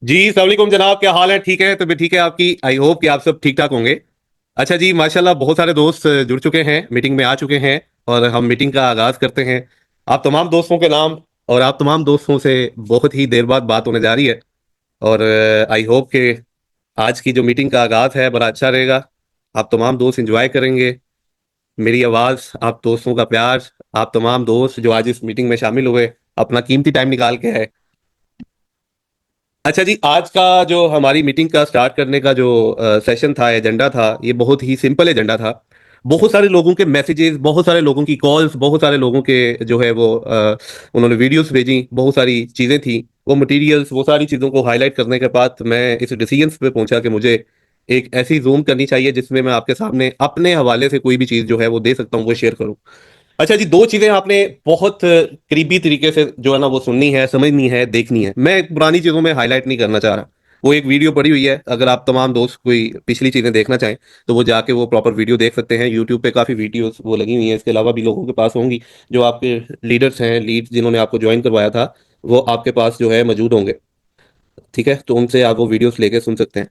जी अस्सलाम वालेकुम जनाब, क्या हाल है? ठीक है, तबीयत ठीक है आपकी? आई होप कि आप सब ठीक ठाक होंगे। अच्छा जी, माशाल्लाह बहुत सारे दोस्त जुड़ चुके हैं, मीटिंग में आ चुके हैं और हम मीटिंग का आगाज करते हैं। आप तमाम दोस्तों के नाम और आप तमाम दोस्तों से बहुत ही देर बाद बात होने जा रही है और आई होप कि आज की जो मीटिंग का आगाज है बड़ा अच्छा रहेगा। आप तमाम दोस्त एंजॉय करेंगे मेरी आवाज, आप दोस्तों का प्यार, आप तमाम दोस्त जो आज इस मीटिंग में शामिल हुए, अपना कीमती टाइम निकाल के है। अच्छा जी, आज का जो हमारी मीटिंग का स्टार्ट करने का जो सेशन था, एजेंडा था, ये बहुत ही सिंपल एजेंडा था। बहुत सारे लोगों के मैसेजेस, बहुत सारे लोगों की कॉल्स, बहुत सारे लोगों के जो है वो उन्होंने वीडियोस भेजी, बहुत सारी चीज़ें थी। वो मटेरियल्स, वो सारी चीज़ों को हाईलाइट करने के बाद मैं इस डिसीजन पे पहुंचा कि मुझे एक ऐसी जूम करनी चाहिए जिसमें मैं आपके सामने अपने हवाले से कोई भी चीज़ जो है वो दे सकता हूँ, वो शेयर करूँ। अच्छा जी, दो चीजें आपने बहुत करीबी तरीके से जो है ना वो सुननी है, समझनी है, देखनी है। मैं पुरानी चीजों में हाईलाइट नहीं करना चाह रहा। वो एक वीडियो पड़ी हुई है, अगर आप तमाम दोस्त कोई पिछली चीजें देखना चाहें तो वो जाके वो प्रॉपर वीडियो देख सकते हैं। यूट्यूब पे काफी वीडियोस वो लगी हुई हैं। इसके अलावा भी लोगों के पास होंगी, जो आपके लीडर्स हैं, लीड जिन्होंने आपको ज्वाइन करवाया था, वो आपके पास जो है मौजूद होंगे। ठीक है, तो उनसे आप वो वीडियोस लेके सुन सकते हैं।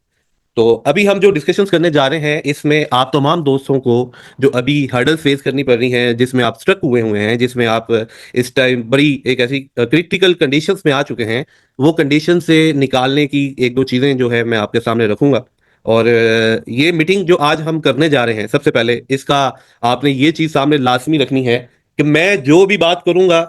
तो अभी हम जो डिस्कशंस करने जा रहे हैं, इसमें आप तमाम दोस्तों को जो अभी हर्डल फेस करनी पड़ रही हैं, जिसमें आप स्ट्रक हुए हैं, जिसमें आप इस टाइम बड़ी एक ऐसी क्रिटिकल कंडीशंस में आ चुके हैं, वो कंडीशन से निकालने की एक दो चीज़ें जो है मैं आपके सामने रखूंगा। और ये मीटिंग जो आज हम करने जा रहे हैं, सबसे पहले इसका आपने ये चीज़ सामने लाजमी रखनी है कि मैं जो भी बात करूंगा,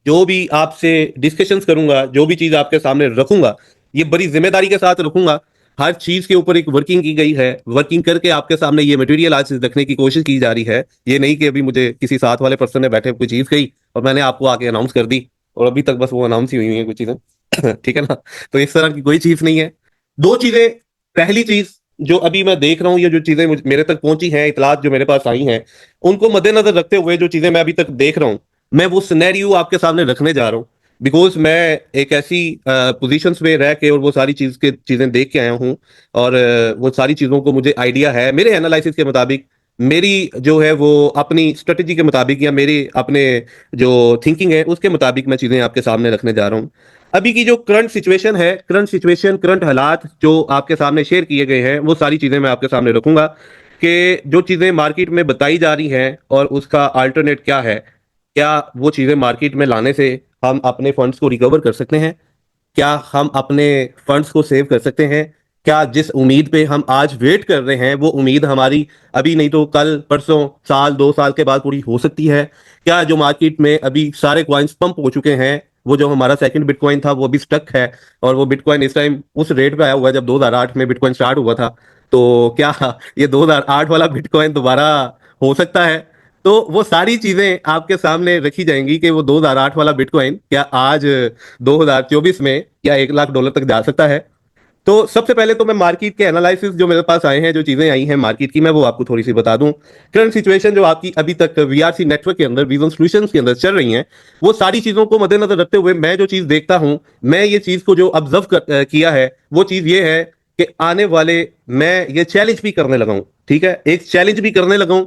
जो भी आपसे डिस्कशंस करूंगा, जो भी चीज़ आपके सामने रखूंगा, ये बड़ी जिम्मेदारी के साथ रखूंगा। हर चीज के ऊपर एक वर्किंग की गई है, वर्किंग करके आपके सामने ये मटेरियल आज रखने की कोशिश की जा रही है। ये नहीं कि अभी मुझे किसी साथ वाले पर्सन ने बैठे कोई चीज कही और मैंने आपको आके अनाउंस कर दी और अभी तक बस वो अनाउंस ही हुई है कुछ चीजें। ठीक है ना? तो इस तरह की कोई चीज नहीं है। दो चीजें। पहली चीज, जो अभी मैं देख रहा हूँ, ये जो चीजें मेरे तक पहुंची हैं, इतलात जो मेरे पास आई हैं, उनको मद्देनजर रखते हुए जो चीजें मैं अभी तक देख रहा हूँ, मैं वो सिनेरियो आपके सामने रखने जा रहा हूँ। बिकॉज मैं एक ऐसी पोजीशंस में रह के और वो सारी चीजें देख के आया हूँ और वो सारी चीजों को मुझे आइडिया है मेरे एनालिसिस के मुताबिक, मेरी जो है वो अपनी स्ट्रेटेजी के मुताबिक या मेरी अपने जो थिंकिंग है उसके मुताबिक मैं चीजें आपके सामने रखने जा रहा हूँ। अभी की जो करंट सिचुएशन है, करंट सिचुएशन, करंट हालात जो आपके सामने शेयर किए गए हैं, वो सारी चीजें मैं आपके सामने रखूंगा कि जो चीजें मार्केट में बताई जा रही हैं और उसका अल्टरनेट क्या है। क्या वो चीजें मार्केट में लाने से हम अपने फंड्स को रिकवर कर सकते हैं? क्या हम अपने फंड्स को सेव कर सकते हैं? क्या जिस उम्मीद पे हम आज वेट कर रहे हैं, वो उम्मीद हमारी अभी नहीं तो कल, परसों, साल, 2 साल के बाद पूरी हो सकती है? क्या जो मार्केट में अभी सारे कॉइन्स पंप हो चुके हैं, वो जो हमारा सेकंड बिटकॉइन था वो भी स्टक है और वो बिटकॉइन इस टाइम उस रेट पे आया हुआ है जब 2008 में बिटकॉइन स्टार्ट हुआ था। तो क्या ये 2008 वाला बिटकॉइन दोबारा हो सकता है? तो वो सारी चीजें आपके सामने रखी जाएंगी कि वो 2008 वाला बिटकॉइन क्या आज 2024 में क्या $1 लाख तक जा सकता है। तो सबसे पहले तो मैं मार्केट के एनालिसिस जो मेरे पास आए हैं, जो चीजें आई हैं मार्केट की, मैं वो आपको थोड़ी सी बता दूं। करंट सिचुएशन जो आपकी अभी तक वीआरसी नेटवर्क के अंदर, विजन सॉल्यूशंस के अंदर चल रही हैं, वो सारी चीजों को मद्देनजर रखते हुए मैं जो चीज देखता हूं, मैं ये चीज को जो ऑब्जर्व किया है, वो चीज ये है कि आने वाले, मैं ये चैलेंज भी करने लगा हूं। ठीक है, एक चैलेंज भी करने लगा हूं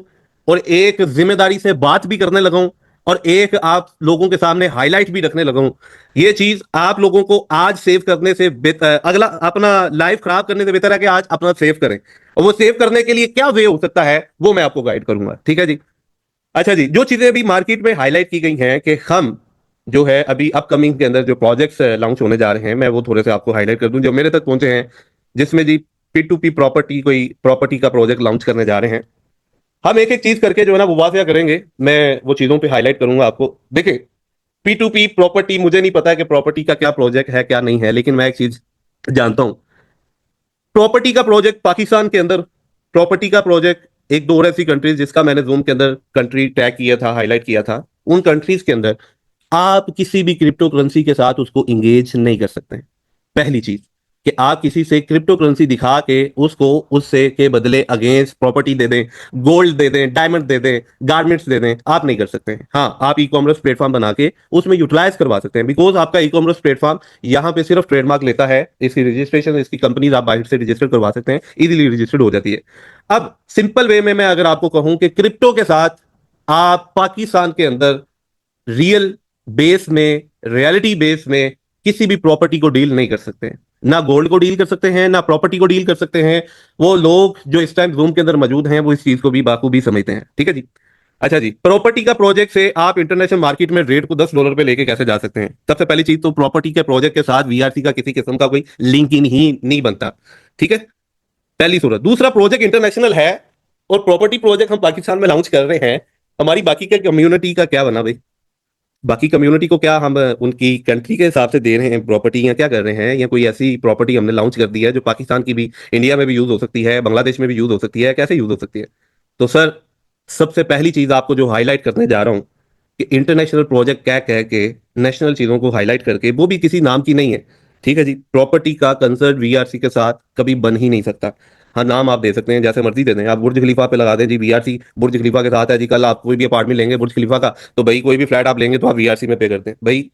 और एक जिम्मेदारी से बात भी करने लगा हूं और एक आप लोगों के सामने हाईलाइट भी रखने लगा हूं। ये चीज आप लोगों को आज सेव करने से बेहतर, अगला अपना लाइफ खराब करने से बेहतर है कि आज अपना सेव करें। और वो सेव करने के लिए क्या वे हो सकता है, वो मैं आपको गाइड करूंगा। ठीक है जी? अच्छा जी, जो चीजें अभी मार्केट में हाईलाइट की गई हैं कि हम जो है अभी अपकमिंग के अंदर जो प्रोजेक्ट्स लॉन्च होने जा रहे हैं, मैं वो थोड़े से आपको हाईलाइट कर दूं जो मेरे तक पहुंचे हैं। जिसमें जी P2P प्रॉपर्टी, कोई प्रॉपर्टी का प्रोजेक्ट लॉन्च करने जा रहे हैं। हम एक एक चीज करके जो है ना वो वाकया करेंगे, मैं वो चीजों पे हाईलाइट करूंगा आपको। देखिए, P2P प्रॉपर्टी, मुझे नहीं पता है कि प्रॉपर्टी का क्या प्रोजेक्ट है क्या नहीं है, लेकिन मैं एक चीज जानता हूं। प्रॉपर्टी का प्रोजेक्ट पाकिस्तान के अंदर, प्रॉपर्टी का प्रोजेक्ट एक दो और ऐसी कंट्रीज जिसका मैंने जूम के अंदर कंट्री टैग किया था, हाईलाइट किया था, उन कंट्रीज के अंदर आप किसी भी क्रिप्टो करेंसी के साथ उसको इंगेज नहीं कर सकते हैं। पहली चीज कि आप किसी से क्रिप्टो करेंसी दिखा के उसको उससे के बदले अगेंस्ट प्रॉपर्टी दे दें, गोल्ड दे दें, डायमंड दे दें, गारमेंट्स दे दें, आप नहीं कर सकते हैं। हाँ, आप ई कॉमर्स प्लेटफॉर्म बना के उसमें यूटिलाइज करवा सकते हैं, बिकॉज आपका ई कॉमर्स प्लेटफॉर्म यहाँ पे सिर्फ ट्रेडमार्क लेता है। इसकी रजिस्ट्रेशन, इसकी कंपनीज आप बाहर से रजिस्टर करवा सकते हैं, इजीली रजिस्टर्ड हो जाती है। अब सिंपल वे में मैं अगर आपको कहूं कि क्रिप्टो के साथ आप पाकिस्तान के अंदर रियल बेस में, रियलिटी बेस में किसी भी प्रॉपर्टी को डील नहीं कर सकते हैं, ना गोल्ड को डील कर सकते हैं, ना प्रॉपर्टी को डील कर सकते हैं। वो लोग जो इस टाइम रूम के अंदर मौजूद हैं वो इस चीज को भी बाखूबी समझते हैं। ठीक है जी। अच्छा जी, प्रॉपर्टी का प्रोजेक्ट से आप इंटरनेशनल मार्केट में रेट को $10 पे लेके कैसे जा सकते हैं? सबसे पहली चीज तो प्रॉपर्टी के प्रोजेक्ट के साथ वीआरसी का किसी किस्म का कोई लिंक इन ही नहीं बनता। ठीक है, पहली सूरत। दूसरा, प्रोजेक्ट इंटरनेशनल है और प्रॉपर्टी प्रोजेक्ट हम पाकिस्तान में लॉन्च कर रहे हैं, हमारी बाकी के कम्युनिटी का क्या बना भाई? बाकी कम्युनिटी को क्या हम उनकी कंट्री के हिसाब से दे रहे हैं प्रॉपर्टी, या क्या कर रहे हैं? या कोई ऐसी प्रॉपर्टी हमने लॉन्च कर दी है जो पाकिस्तान की भी, इंडिया में भी यूज हो सकती है, बांग्लादेश में भी यूज हो सकती है? कैसे यूज हो सकती है? तो सर, सबसे पहली चीज आपको जो हाईलाइट करने जा रहा हूं कि इंटरनेशनल प्रोजेक्ट कह कह के नेशनल चीजों को हाईलाइट करके, वो भी किसी नाम की नहीं है। ठीक है जी, प्रॉपर्टी का कंसर्ट वीआरसी के साथ कभी बन ही नहीं सकता। हाँ, नाम आप दे सकते हैं, जैसे मर्जी दे दें। आप बुर्ज खलीफा पे लगा दें जी वीआरसी, बुर्ज खलीफा के साथ है जी। कल आप कोई भी अपार्टमेंट लेंगे बुर्ज खलीफा का, तो भाई कोई भी फ्लैट आप लेंगे तो आप वीआरसी में पे करते हैं भाई।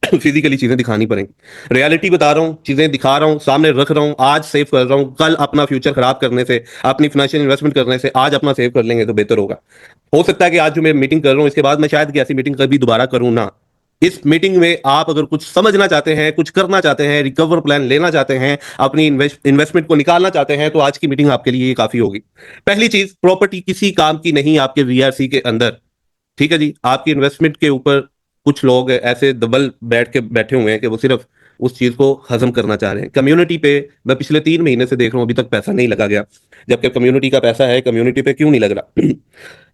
फिजिकली चीजें दिखानी पड़ेंगी, रियलिटी बता रहा हूँ, चीजें दिखा रहा हूँ, सामने रख रहा हूँ। आज सेव कर रहा हूँ, कल अपना फ्यूचर खराब करने से, अपनी फाइनेंशियल इन्वेस्टमेंट करने से आज अपना सेव कर लेंगे तो बेहतर होगा। हो सकता है कि आज जो मैं मीटिंग कर रहा हूँ इसके बाद मैं शायद कि ऐसी मीटिंग कभी दोबारा करूँ ना। इस मीटिंग में आप अगर कुछ समझना चाहते हैं, कुछ करना चाहते हैं, रिकवर प्लान लेना चाहते हैं, अपनी इन्वेस्टमेंट को निकालना चाहते हैं, तो आज की मीटिंग आपके लिए ये काफी होगी। पहली चीज, प्रॉपर्टी किसी काम की नहीं आपके वीआरसी के अंदर। ठीक है जी, आपकी इन्वेस्टमेंट के ऊपर कुछ लोग ऐसे दबल बैठ के बैठे हुए हैं कि वो सिर्फ उस चीज को हजम करना चाह रहे हैं। कम्युनिटी पे मैं पिछले 3 महीने से देख रहा हूं अभी तक पैसा नहीं लगा गया, जबकि कम्युनिटी का पैसा है, कम्युनिटी पे क्यों नहीं लग रहा?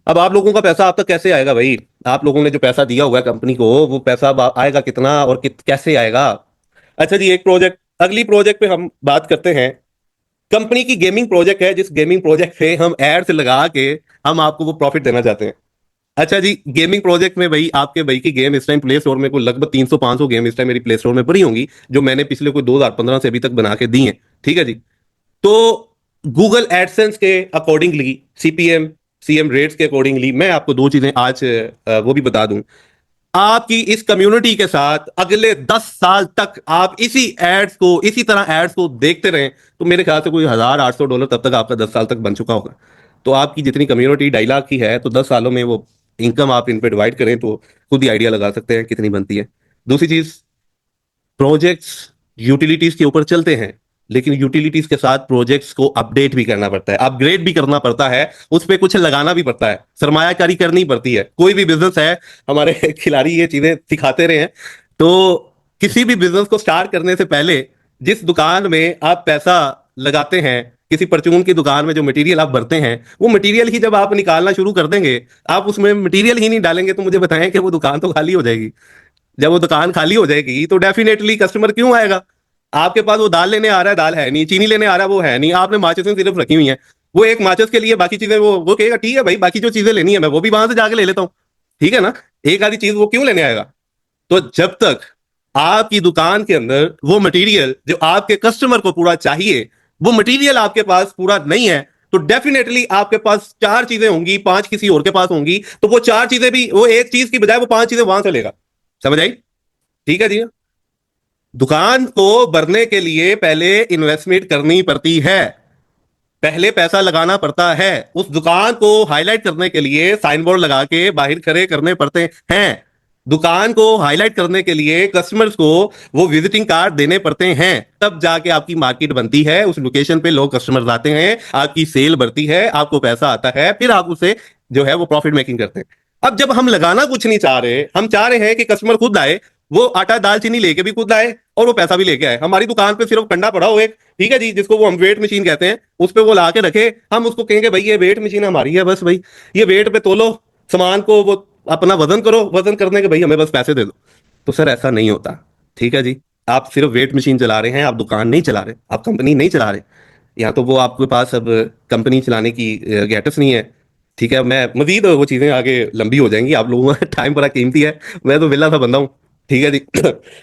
अब आप लोगों का पैसा आप तक कैसे आएगा भाई? आप लोगों ने जो पैसा दिया हुआ है कंपनी को, वो पैसा अब आएगा कितना और कैसे आएगा? अच्छा जी, एक प्रोजेक्ट, अगली प्रोजेक्ट पे हम बात करते हैं। कंपनी की गेमिंग प्रोजेक्ट है, जिस गेमिंग प्रोजेक्ट पे हम एड्स लगा के हम आपको वो प्रॉफिट देना चाहते हैं। अच्छा जी, गेमिंग प्रोजेक्ट में भाई आपके भाई की गेम इस टाइम प्ले स्टोर में कोई लगभग 300-500 गेम इस टाइम मेरी प्ले स्टोर में पड़ी होंगी, जो मैंने पिछले कोई 2015 से अभी तक बना के दी हैं। ठीक है जी। तो गूगल एडसेंस के अकॉर्डिंगली, सीपीएम सीएम रेट्स के अकॉर्डिंगली, मैं आपको दो चीजें आज वो भी बता दूं। आपकी इस कम्युनिटी के साथ अगले 10 साल तक आप इसी एड्स को, इसी तरह एड्स को देखते रहें, तो मेरे ख्याल से कोई $1,800 तब तक आपका 10 साल तक बन चुका होगा। तो आपकी जितनी कम्युनिटी 2.5 लाख की है, तो 10 सालों में वो इनकम आप इन पे डिवाइड करें तो खुद ही आइडिया लगा सकते हैं कितनी बनती है। दूसरी चीज, प्रोजेक्ट्स यूटिलिटीज के ऊपर चलते हैं, लेकिन यूटिलिटीज के साथ प्रोजेक्ट्स को अपडेट भी करना पड़ता है, अपग्रेड भी करना पड़ता है, उस पर कुछ लगाना भी पड़ता है, सरमायाकारी करनी पड़ती है। कोई भी बिजनेस है, हमारे खिलाड़ी ये चीजें सिखाते रहे हैं। तो किसी भी बिजनेस को स्टार्ट करने से पहले जिस दुकान में आप पैसा लगाते हैं, किसी परचून की दुकान में जो मटेरियल आप भरते हैं, वो मटेरियल ही जब आप निकालना शुरू कर देंगे, आप उसमें मटेरियल ही नहीं डालेंगे, तो मुझे बताएं कि वो दुकान तो खाली हो जाएगी। जब वो दुकान खाली हो जाएगी तो डेफिनेटली कस्टमर क्यों आएगा? आपके पास वो दाल लेने आ रहा है, दाल है नहीं, चीनी लेने आ रहा है, वो है नहीं, आपने माचिसें सिर्फ रखी हुई हैं, वो एक माचिस के लिए बाकी चीजें, वो कहेगा ठीक है भाई, बाकी जो चीजें लेनी है मैं वो भी वहां से जाके ले लेता हूँ। ठीक है ना? एक आधी चीज वो क्यों लेने आएगा? तो जब तक आपकी दुकान के अंदर वो मटेरियल जो आपके कस्टमर को पूरा चाहिए, वो मटेरियल आपके पास पूरा नहीं है, तो डेफिनेटली आपके पास 4 चीजें होंगी, 5 किसी और के पास होंगी, तो वो 4 चीजें भी, वो एक चीज की बजाय वो 5 चीजें वहां से लेगा। समझ आई? ठीक है जी। दुकान को भरने के लिए पहले इन्वेस्टमेंट करनी पड़ती है, पहले पैसा लगाना पड़ता है। उस दुकान को हाईलाइट करने के लिए साइन बोर्ड लगा के बाहर खड़े करने पड़ते हैं। दुकान को हाईलाइट करने के लिए कस्टमर्स को वो विजिटिंग कार्ड देने पड़ते हैं। तब जाके आपकी मार्केट बनती है, उस लोकेशन पे लोग कस्टमर्स आते हैं, आपकी सेल बढ़ती है, आपको पैसा आता है, फिर आप उसे जो है वो प्रॉफिट मेकिंग करते हैं। अब जब हम लगाना कुछ नहीं चाह रहे, हम चाह रहे हैं कि कस्टमर खुद आए, वो आटा दाल चीनी लेके भी खुद आए और वो पैसा भी लेके आए। हमारी दुकान पे सिर्फ कंडा पड़ा हो एक, ठीक है जी, जिसको वो हम वेट मशीन कहते हैं, उस पे वो ला के रखे, हम उसको कहेंगे भाई ये वेट मशीन हमारी है, बस भाई ये वेट पे तोलो सामान को, वो अपना वजन करो, वजन करने के भाई हमें बस पैसे दे दो। तो सर ऐसा नहीं होता। ठीक है जी, आप सिर्फ वेट मशीन चला रहे हैं, आप दुकान नहीं चला रहे, आप कंपनी नहीं चला रहे। या तो वो आपके पास अब कंपनी चलाने की गेटस नहीं है। ठीक है, मैं मजीद वो चीजें आगे लंबी हो जाएंगी, आप लोगों का टाइम बड़ा कीमती है, मैं तो विला सा बंदा हूँ। ठीक है जी।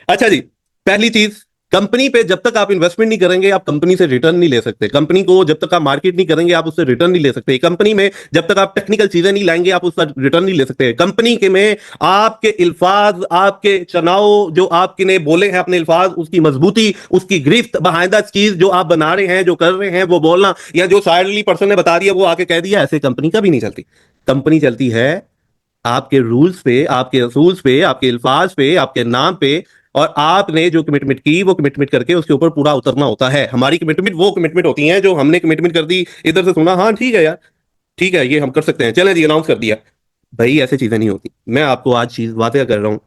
अच्छा जी, पहली चीज, कंपनी पे जब तक आप इन्वेस्टमेंट नहीं करेंगे आप कंपनी से रिटर्न नहीं ले सकते। कंपनी को जब तक आप मार्केट नहीं करेंगे आप उससे रिटर्न नहीं ले सकते। कंपनी में जब तक आप टेक्निकल चीजें नहीं लाएंगे आप उसका रिटर्न नहीं ले सकते। कंपनी के में आपके अल्फाज, आपके चुनाव जो आपके ने बोले हैं, अपने अल्फाज, उसकी मजबूती, उसकी गिरफ्त बाहिंदा चीज जो आप बना रहे हैं, जो कर रहे हैं, वो बोलना, या जो साइडली पर्सन ने बता दिया वो आके कह दिया, ऐसे कंपनी कभी नहीं चलती। कंपनी चलती है आपके रूल्स पे, आपके असूल्स पे, आपके अल्फाज पे, आपके नाम पे, और आपने जो कमिटमेंट की वो कमिटमेंट करके उसके ऊपर पूरा उतरना होता है। हमारी कमिटमेंट वो कमिटमेंट होती है जो हमने कमिटमेंट कर दी, इधर से सुना, हाँ ठीक है यार, ठीक है ये हम कर सकते हैं, चलें जी अनाउंस कर दिया। भाई ऐसे चीजें नहीं होती। मैं आपको आज चीज वादे कर रहा हूँ,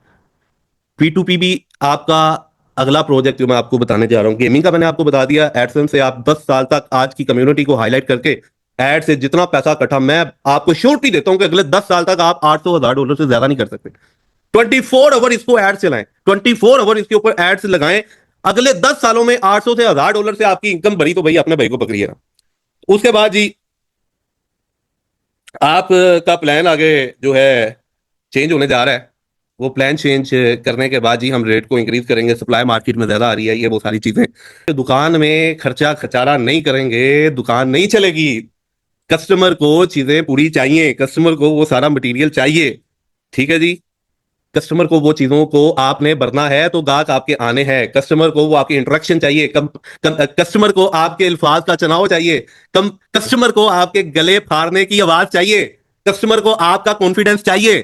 P2P भी आपका अगला प्रोजेक्ट जो मैं आपको बताने जा रहा हूँ, गेमिंग का मैंने आपको बता दिया। एडसेंस से आप 10 साल तक आज की कम्युनिटी को हाईलाइट करके एड से जितना पैसा इकट्ठा, मैं आपको श्योरिटी देता हूं कि अगले 10 साल तक आप $800,000 से ज्यादा नहीं कर सकते। 24 आवर इसको एड चलाएं, 24 आवर इसके ऊपर एड्स लगाएं। अगले 10 सालों में 800 से $1,000 से आपकी इनकम बढ़ी तो भाई अपने भाई को पकड़िएगा। उसके बाद जी आपका प्लान आगे जो है चेंज होने जा रहा है। वो प्लान चेंज करने के बाद जी हम रेट को इंक्रीज करेंगे, सप्लाई मार्केट में ज्यादा आ रही है, ये वो सारी चीजें। दुकान में खर्चा खचारा नहीं करेंगे, दुकान नहीं चलेगी। कस्टमर को चीजें पूरी चाहिए, कस्टमर को वो सारा मटेरियल चाहिए, ठीक है जी। कस्टमर को वो चीजों को आपने भरना है तो गाहक आपके आने हैं। कस्टमर को वो आपकी इंटरेक्शन चाहिए, कस्टमर को आपके अल्फाज का चुनाव चाहिए, कस्टमर को आपके गले फाड़ने की आवाज चाहिए, कस्टमर को आपका कॉन्फिडेंस चाहिए,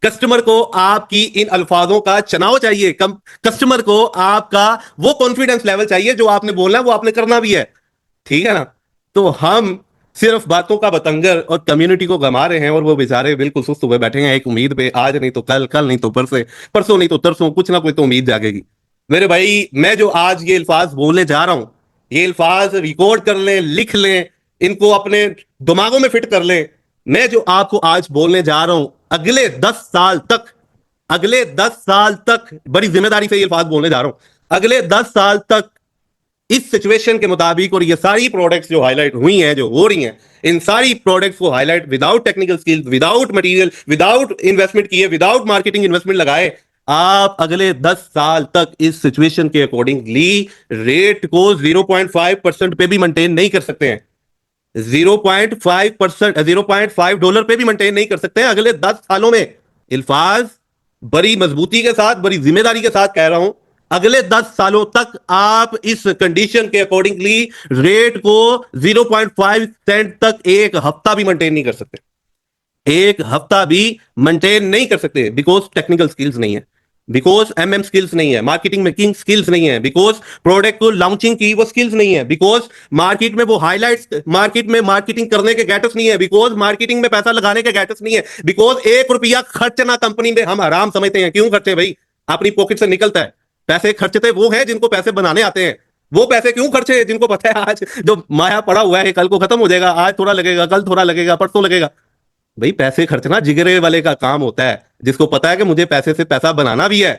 कस्टमर को आपकी इन अल्फाजों का चुनाव चाहिए, कस्टमर को आपका वो कॉन्फिडेंस लेवल चाहिए जो आपने बोलना है वो आपने करना भी है, ठीक है ना। तो हम सिर्फ बातों का बतंगर और कम्युनिटी को गमा रहे हैं और वो बेचारे बिल्कुल सुस्त हुए बैठे हैं एक उम्मीद पे, आज नहीं तो कल, कल नहीं तो परसों, परसों नहीं तो तरसों, कुछ ना कुछ तो उम्मीद जागेगी। मेरे भाई मैं जो आज ये अल्फाज बोलने जा रहा हूं, ये अल्फाज रिकॉर्ड कर लें, लिख लें, इनको अपने दिमागों में फिट कर लें। मैं जो आपको आज बोलने जा रहा हूं, अगले 10 साल तक, अगले 10 साल तक बड़ी जिम्मेदारी से ये अल्फाज बोलने जा रहा हूं, अगले 10 साल तक इस सिचुएशन के मुताबिक, और ये सारी प्रोडक्ट्स जो हाईलाइट हुई हैं, जो हो रही हैं, इन सारी प्रोडक्ट्स को highlight without technical skills, without material, without investment किए, विदाउट मार्केटिंग इन्वेस्टमेंट लगाए, आप अगले 10 साल तक इस सिचुएशन के अकॉर्डिंगली रेट को 0.5% पे भी मेंटेन नहीं कर सकते हैं। 0.5%, $0.5 पे भी मेंटेन नहीं कर सकते हैं अगले 10 सालों में। इल्फाज बड़ी मजबूती के साथ, बड़ी जिम्मेदारी के साथ कह रहा हूं, अगले 10 सालों तक आप इस कंडीशन के अकॉर्डिंगली रेट को 0.5 सेंट तक एक हफ्ता भी मेंटेन नहीं कर सकते, एक हफ्ता भी मेंटेन नहीं कर सकते। बिकॉज टेक्निकल स्किल्स नहीं है, बिकॉज एमएम स्किल्स नहीं है, मार्केटिंग मेकिंग स्किल्स नहीं है, बिकॉज प्रोडक्ट को लॉन्चिंग की वो स्किल्स नहीं है, बिकॉज मार्केट में वो हाईलाइट्स, मार्केट में मार्केटिंग करने के गैटस नहीं है, बिकॉज मार्केटिंग में पैसा लगाने के गैटस नहीं है, बिकॉज ₹1 खर्चना कंपनी में हम आराम समझते हैं। क्यों खर्चे भाई? अपनी पॉकेट से निकलता है। पैसे खर्चते वो हैं जिनको पैसे बनाने आते हैं। वो पैसे क्यों खर्चे जिनको पता है आज जो माया पड़ा हुआ है कल को खत्म हो जाएगा, आज थोड़ा लगेगा, कल थोड़ा लगेगा, परसों लगेगा। भाई पैसे खर्चना जिगरे वाले का काम होता है, जिसको पता है कि मुझे पैसे से पैसा बनाना भी है,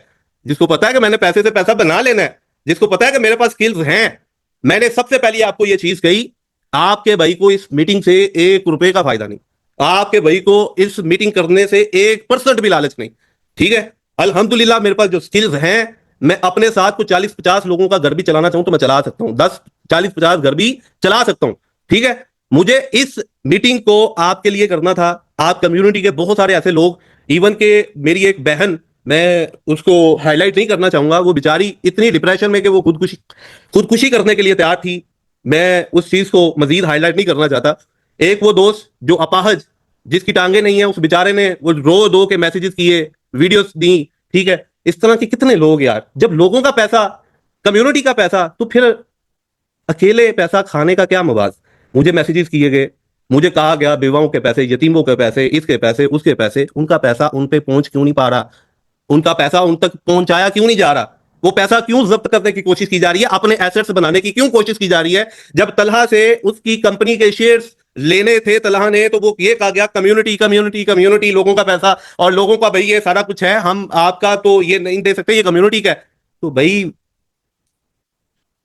जिसको पता है कि मैंने पैसे से पैसा बना लेना है, जिसको पता है कि मेरे पास स्किल्स हैं। मैंने सबसे पहले आपको यह चीज कही, आपके भाई को इस मीटिंग से ₹1 का फायदा नहीं, आपके भाई को इस मीटिंग करने से 1% भी लालच नहीं, ठीक है। अल्हम्दुलिल्लाह मेरे पास जो स्किल्स हैं, मैं अपने साथ को 40-50 लोगों का घर भी चलाना चाहूं तो मैं चला सकता हूं, 10-40-50 घर भी चला सकता हूं, ठीक है। मुझे इस मीटिंग को आपके लिए करना था। आप कम्युनिटी के बहुत सारे ऐसे लोग, इवन के मेरी एक बहन, मैं उसको हाईलाइट नहीं करना चाहूंगा, वो बेचारी इतनी डिप्रेशन में कि वो खुदकुशी करने के लिए तैयार थी। मैं उस चीज को मजीद हाईलाइट नहीं करना चाहता। एक वो दोस्त जो अपाहज, जिसकी टांगे नहीं है, उस बेचारे ने वो रो दो के मैसेजेस किए, वीडियोस दी, ठीक है। इस तरह के कितने लोग यार, जब लोगों का पैसा, कम्युनिटी का पैसा, तो फिर अकेले पैसा खाने का क्या मवाज। मुझे मैसेजेस किए गए, मुझे कहा गया बेवाओं के पैसे, यतीमों के पैसे, इसके पैसे, उसके पैसे, उनका पैसा उन पे पहुंच क्यों नहीं पा रहा, उनका पैसा उन तक पहुंचाया क्यों नहीं जा रहा, वो पैसा क्यों जब्त करने की कोशिश की जा रही है, अपने एसेट्स बनाने की क्यों कोशिश की जा रही है। जब तलहा से उसकी कंपनी के शेयर्स लेने थे तलहा ने, तो वो ये कहा गया कम्युनिटी कम्युनिटी कम्युनिटी, लोगों का पैसा और लोगों का भाई ये सारा कुछ है, हम आपका तो ये नहीं दे सकते, ये कम्युनिटी का है। तो भाई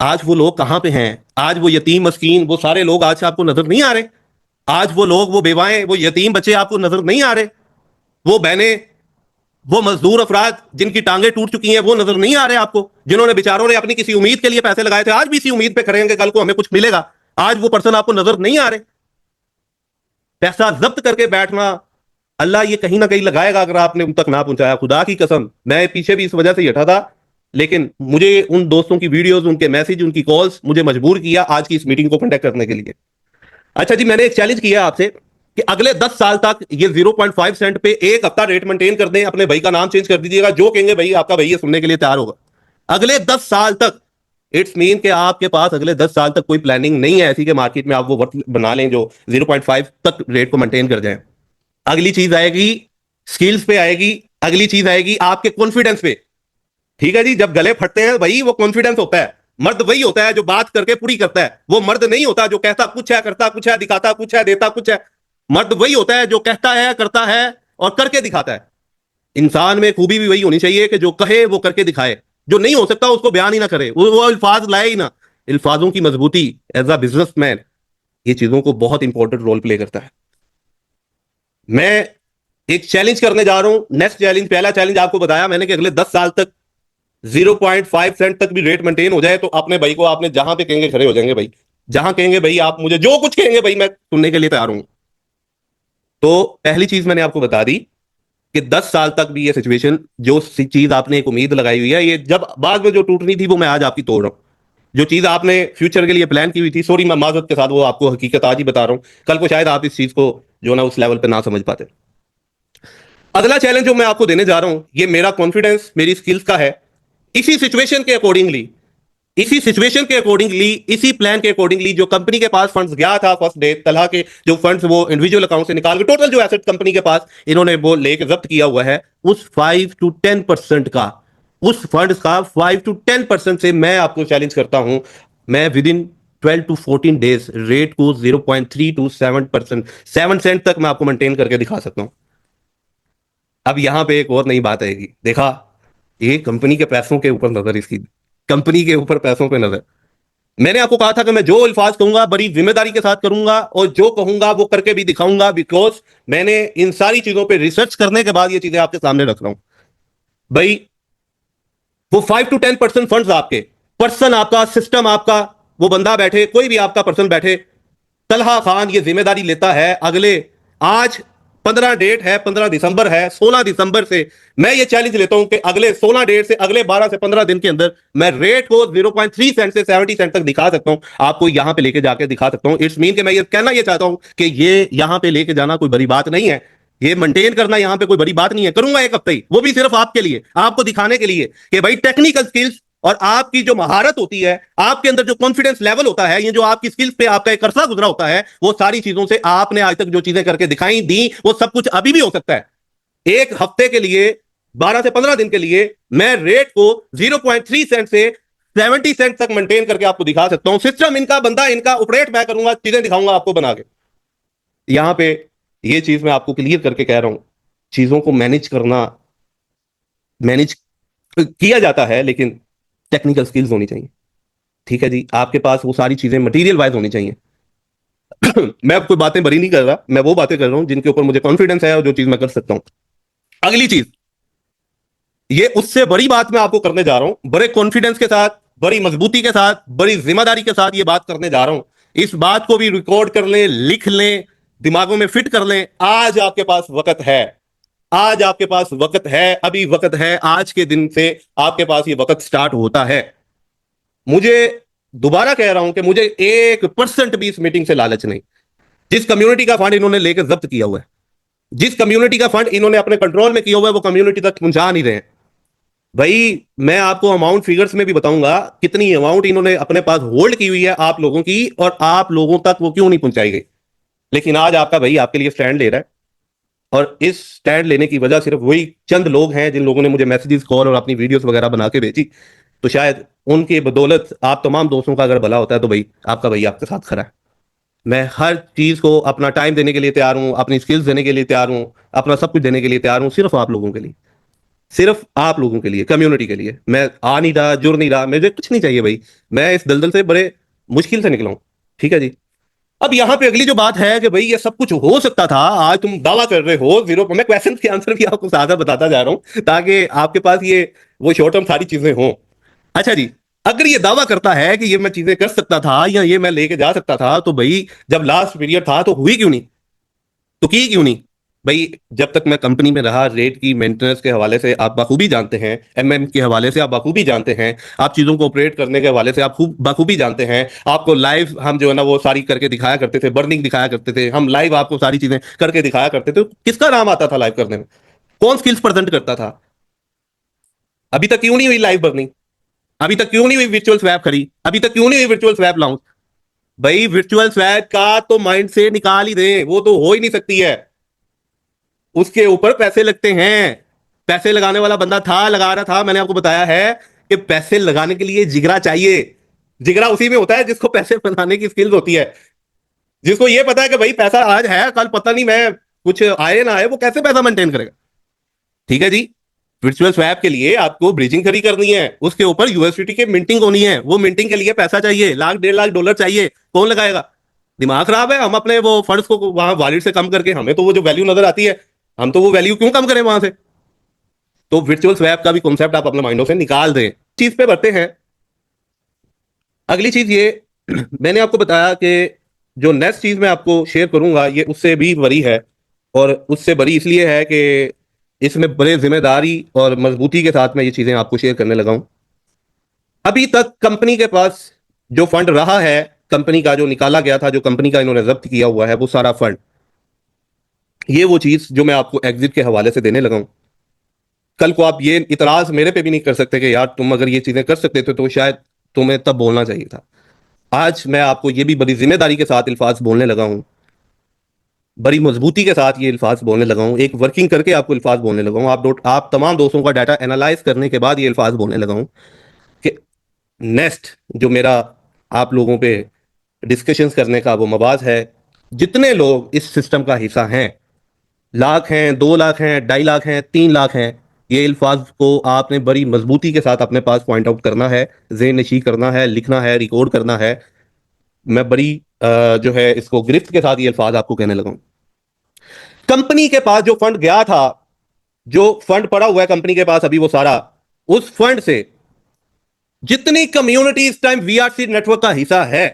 आज वो लोग कहां पे हैं? आज वो यतीम मस्कीन, वो सारे लोग आज आपको नजर नहीं आ रहे? आज वो लोग, वो बेवाएं, वो यतीम बच्चे आपको नजर नहीं आ रहे? वो बहनें, वो मजदूर अफराद जिनकी टांगे टूट चुकी हैं, वो नजर नहीं आ रहे आपको? जिन्होंने बेचारों ने अपनी किसी उम्मीद के लिए पैसे लगाए थे, आज भी इसी उम्मीद पे खड़े हैं कि कल को हमें कुछ मिलेगा, आज वो पर्सन आपको नजर नहीं आ रहे? पैसा जब्त करके बैठना, अल्लाह ये कहीं ना कहीं लगाएगा अगर आपने उन तक ना पहुंचाया। खुदा की कसम, मैं पीछे भी इस वजह से हटा था, लेकिन मुझे उन दोस्तों की वीडियोस, उनके मैसेज, उनकी कॉल्स मुझे मजबूर किया आज की इस मीटिंग को कंडक्ट करने के लिए। अच्छा जी, मैंने एक चैलेंज किया आपसे कि अगले 10 साल तक ये 0.5 सेंट पे एक हफ्ता रेट मेंटेन कर दें, अपने भाई का नाम चेंज कर दीजिएगा, जो कहेंगे भाई आपका भाई ये सुनने के लिए तैयार होगा। अगले 10 साल तक। इट्स मीन कि आपके पास अगले 10 साल तक कोई प्लानिंग नहीं है ऐसी कि मार्केट में आप वो वर्थ बना लें जो 0.5 तक रेट को मेंटेन कर जाए। अगली चीज आएगी स्किल्स पे आएगी, अगली चीज आएगी आपके कॉन्फिडेंस पे। ठीक है जी, जब गले फटते हैं भाई वो कॉन्फिडेंस होता है। मर्द वही होता है जो बात करके पूरी करता है, वो मर्द नहीं होता जो कहता कुछ है, करता कुछ है, दिखाता कुछ है, देता कुछ है। मर्द वही होता है जो कहता है, करता है और करके दिखाता है। इंसान में खूबी भी वही होनी चाहिए कि जो कहे वो करके दिखाए, जो नहीं हो सकता उसको बयान ही ना करे, वो अल्फाज लाए ही ना। अल्फाजों की मजबूती एज अ बिजनेसमैन ये चीजों को बहुत इंपॉर्टेंट रोल प्ले करता है। मैं एक चैलेंज करने जा रहा हूं। नेक्स्ट चैलेंज, पहला चैलेंज आपको बताया मैंने कि अगले 10 साल तक 0.5 सेंट तक भी रेट मेंटेन हो जाए तो अपने भाई को आपने जहां पे कहेंगे खड़े हो जाएंगे भाई। जहां कहेंगे भाई, आप मुझे जो कुछ कहेंगे भाई मैं सुनने के लिए तैयार हूं। तो पहली चीज मैंने आपको बता दी कि 10 साल तक भी ये सिचुएशन, जो चीज आपने एक उम्मीद लगाई हुई है, ये जब बाद में जो टूटनी थी वो मैं आज आपकी तोड़ रहा हूं। जो चीज आपने फ्यूचर के लिए प्लान की हुई थी, सॉरी मैं माजरत के साथ वो आपको हकीकत आज ही बता रहा हूं, कल को शायद आप इस चीज को जो ना उस लेवल पे ना समझ पाते। अगला चैलेंज जो मैं आपको देने जा रहा हूं, ये मेरा कॉन्फिडेंस मेरी स्किल्स का है। इसी सिचुएशन के अकॉर्डिंगली, इसी प्लान के अकॉर्डिंगली जो कंपनी के पास फंड्स गया था फर्स्ट डे, तलहा के जो फंड्स वो इंडिविजुअल अकाउंट से निकाल के टोटल जो एसेट कंपनी के पास इन्होंने वो लेके जब्त किया हुआ है, उस 5 to 10% का, उस फंड्स का 5 to 10% से मैं आपको चैलेंज करता हूं, मैं with in 12 to 14 days rate को 0.3 to 7%, 7 सेंट तक मैं आपको मेंटेन करके दिखा सकता हूं। अब यहां पे एक और नई बात आएगी, देखा, ये कंपनी के पैसों के ऊपर नजर, इसकी कंपनी के ऊपर पैसों पे नजर। मैंने आपको कहा था कि मैं जो अल्फाज कहूंगा बड़ी जिम्मेदारी के साथ करूंगा और जो कहूंगा वो करके भी दिखाऊंगा, बिकॉज मैंने इन सारी चीजों पे रिसर्च करने के बाद ये चीजें आपके सामने रख रहा हूं। भाई वो 5 to 10% फंड्स आपके, पर्सन आपका, सिस्टम आपका, वो बंदा बैठे, कोई भी आपका पर्सन बैठे, तलहा खान ये जिम्मेदारी लेता है अगले, आज 15 डेट है, 15 दिसंबर है, 16 दिसंबर से मैं ये चैलेंज लेता हूं कि अगले 16 डेट से अगले 12 से 15 दिन के अंदर मैं रेट को 0.3 सेंट से 70 सेंट तक दिखा सकता हूं, आपको यहां पे लेके जाके दिखा सकता हूं। इट्स मीन कि मैं ये कहना ये चाहता हूं कि ये यहां पे लेके जाना कोई बड़ी बात नहीं है, ये मेंटेन करना यहां पे कोई बड़ी बात नहीं है। करूंगा एक हफ्ते ही, वो भी सिर्फ आपके लिए, आपको दिखाने के लिए कि भाई टेक्निकल स्किल्स और आपकी जो महारत होती है, आपके अंदर जो कॉन्फिडेंस लेवल होता है, ये जो आपकी स्किल्स पे आपका एक अरसा गुजरा होता है, वो सारी चीजों से आपने आज तक जो चीजें करके दिखाई दी, वो सब कुछ अभी भी हो सकता है। एक हफ्ते के लिए, 12 से 15 दिन के लिए मैं रेट को 0.3 सेंट से 70 सेंट तक मेंटेन करके आपको दिखा सकता हूं। सिस्टम इनका, बंदा इनका, ऑपरेट मैं करूंगा, चीजें दिखाऊंगा आपको बना के। यहां पे ये चीज मैं आपको क्लियर करके कह रहा हूं, चीजों को मैनेज करना, मैनेज किया जाता है लेकिन टेक्निकल स्किल्स होनी चाहिए। ठीक है जी, आपके पास वो सारी चीजें मटेरियल वाइज होनी चाहिए। मैं अब कोई बातें बड़ी नहीं कर रहा, मैं वो बातें कर रहा हूं जिनके ऊपर मुझे कॉन्फिडेंस है और जो चीज मैं कर सकता हूं। अगली चीज, ये उससे बड़ी बात मैं आपको करने जा रहा हूं, बड़े कॉन्फिडेंस के साथ, बड़ी मजबूती के साथ, बड़ी जिम्मेदारी के साथ ये बात करने जा रहा हूं। इस बात को भी रिकॉर्ड कर लें, लिख लें, दिमागों में फिट कर लें। आज आपके पास वक्त है, आज आपके पास वक्त है, अभी वक्त है, आज के दिन से आपके पास ये वक्त स्टार्ट होता है। मुझे दोबारा कह रहा हूं कि मुझे 1% भी इस मीटिंग से लालच नहीं। जिस कम्युनिटी का फंड इन्होंने लेकर जब्त किया हुआ है, जिस कम्युनिटी का फंड इन्होंने अपने कंट्रोल में किया हुआ है, वो कम्युनिटी तक पहुंचा नहीं रहे हैं। भाई मैं आपको अमाउंट फिगर्स में भी बताऊंगा कितनी अमाउंट इन्होंने अपने पास होल्ड की हुई है आप लोगों की, और आप लोगों तक वो क्यों नहीं पहुंचाई गई। लेकिन आज आपका भाई आपके लिए स्टैंड ले रहा है, और इस स्टैंड लेने की वजह सिर्फ वही चंद लोग हैं जिन लोगों ने मुझे मैसेजेस, कॉल और अपनी वीडियोस वगैरह बना के भेजी। तो शायद उनकी बदौलत आप तमाम दोस्तों का अगर भला होता है तो भाई आपका भाई आपके साथ खड़ा है। मैं हर चीज को अपना टाइम देने के लिए तैयार हूं, अपनी स्किल्स देने के लिए तैयार हूं, अपना सब कुछ देने के लिए तैयार हूं, सिर्फ आप लोगों के लिए, सिर्फ आप लोगों के लिए, कम्युनिटी के लिए। मैं आ नहीं रहा, जुड़ नहीं रहा, मुझे कुछ नहीं चाहिए भाई। मैं इस दलदल से बड़े मुश्किल से निकला हूं। ठीक है जी। अब यहां पे अगली जो बात है कि भाई ये सब कुछ हो सकता था, आज तुम दावा कर रहे हो जीरो, मैं क्वेश्चन के आंसर भी आपको सादा बताता जा रहा हूं ताकि आपके पास ये वो शॉर्ट टर्म सारी चीजें हों। अच्छा जी, अगर ये दावा करता है कि ये मैं चीजें कर सकता था या ये मैं लेके जा सकता था, तो भाई जब लास्ट पीरियड था तो हुई क्यों नहीं, तो की क्यों नहीं। भाई जब तक मैं कंपनी में रहा, रेट की मेंटेनेंस के हवाले से आप बखूबी जानते हैं, एमएम के हवाले से आप बखूबी जानते हैं, आप चीजों को ऑपरेट करने के हवाले से आप खूब बखूबी जानते हैं। आपको लाइव हम जो है ना वो सारी करके दिखाया करते थे, बर्निंग दिखाया करते थे, हम लाइव आपको सारी चीजें करके दिखाया करते थे। किसका नाम आता था लाइव करने में, कौन स्किल्स प्रेजेंट करता था। अभी तक क्यों नहीं हुई लाइव बर्निंग, अभी तक क्यों नहीं हुई वर्चुअल स्वैप खड़ी, अभी तक क्यों नहीं हुई वर्चुअल स्वैप लॉन्च? भाई वर्चुअल स्वैप का तो माइंड से निकाल ही दें, वो तो हो ही नहीं सकती है। उसके ऊपर पैसे लगते हैं, पैसे लगाने वाला बंदा था, लगा रहा था। मैंने आपको बताया है कि पैसे लगाने के लिए जिगरा चाहिए। जिगरा उसी में होता है जिसको पैसे बनाने की स्किल्स होती है, जिसको ये पता है कि भाई पैसा आज है, कल पता नहीं मैं कुछ आए ना आए, वो कैसे पैसा मेंटेन करेगा। ठीक है जी। वर्चुअल स्वैप के लिए आपको ब्रिजिंग खड़ी करनी है, उसके ऊपर यूएसडीटी के मिंटिंग होनी है। वो मिंटिंग के लिए पैसा चाहिए, लाख 1.5 लाख डॉलर चाहिए। कौन लगाएगा? दिमाग खराब है? हम अपने वो फंड्स को वहां वॉलेट से कम करके, हमें तो वो जो वैल्यू नजर आती है, हम तो वो वैल्यू क्यों कम करें वहां से? तो वर्चुअल स्वैप का भी कॉन्सेप्ट आप अपने माइंडों से निकाल दें। चीज पे बढ़ते हैं। अगली चीज ये मैंने आपको बताया कि जो नेक्स्ट चीज मैं आपको शेयर करूंगा ये उससे भी बड़ी है, और उससे बड़ी इसलिए है कि इसमें बड़े जिम्मेदारी और मजबूती के साथ मैं ये चीजें आपको शेयर करने लगा हूं। अभी तक कंपनी के पास जो फंड रहा है, कंपनी का जो निकाला गया था, जो कंपनी का इन्होंने जब्त किया हुआ है, वो सारा फंड, ये वो चीज जो मैं आपको एग्जिट के हवाले से देने लगा हूं। कल को आप ये इतराज मेरे पे भी नहीं कर सकते कि यार तुम अगर ये चीजें कर सकते थे तो शायद तुम्हें तब बोलना चाहिए था। आज मैं आपको ये भी बड़ी जिम्मेदारी के साथ अल्फाज बोलने लगा हूं, बड़ी मजबूती के साथ ये अल्फाज बोलने लगा हूं, एक वर्किंग करके आपको अल्फाज बोलने लगा हूं। आप तमाम दोस्तों का डाटा एनालाइज करने के बाद ये अल्फाज बोलने लगा हूं कि नेक्स्ट जो मेरा आप लोगों पे डिस्कशंस करने का वो मवाज है, जितने लोग इस सिस्टम का हिस्सा हैं, लाख हैं, 2 लाख हैं, 2.5 लाख हैं, 3 लाख हैं, ये अल्फाज को आपने बड़ी मजबूती के साथ अपने पास पॉइंट आउट करना है, ज़ेन नशी करना है, लिखना है, रिकॉर्ड करना है। मैं बड़ी जो है इसको गिरफ्त के साथ ये अल्फाज आपको कहने लगा हूं। कंपनी के पास जो फंड गया था, जो फंड पड़ा हुआ है कंपनी के पास अभी, वो सारा, उस फंड से जितनी कम्युनिटी इस टाइम वीआरसी नेटवर्क का हिस्सा है,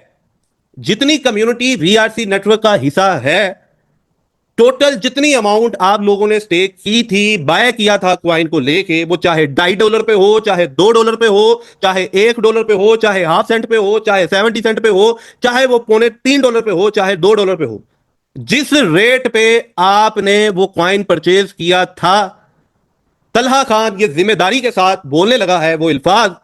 जितनी कम्युनिटी वीआरसी नेटवर्क का हिस्सा है, टोटल जितनी अमाउंट आप लोगों ने स्टेक की थी, बाय किया था क्वाइन को लेके, वो चाहे $2.5 पे हो, चाहे $2 पे हो, चाहे $1 पे हो, चाहे हाफ सेंट पे हो, चाहे 70 सेंट पे हो, चाहे वो $3.25 पे हो, चाहे $2 पे हो, जिस रेट पे आपने वो क्वाइन परचेज किया था, तलहा खान ये जिम्मेदारी के साथ बोलने लगा है वो अल्फाज,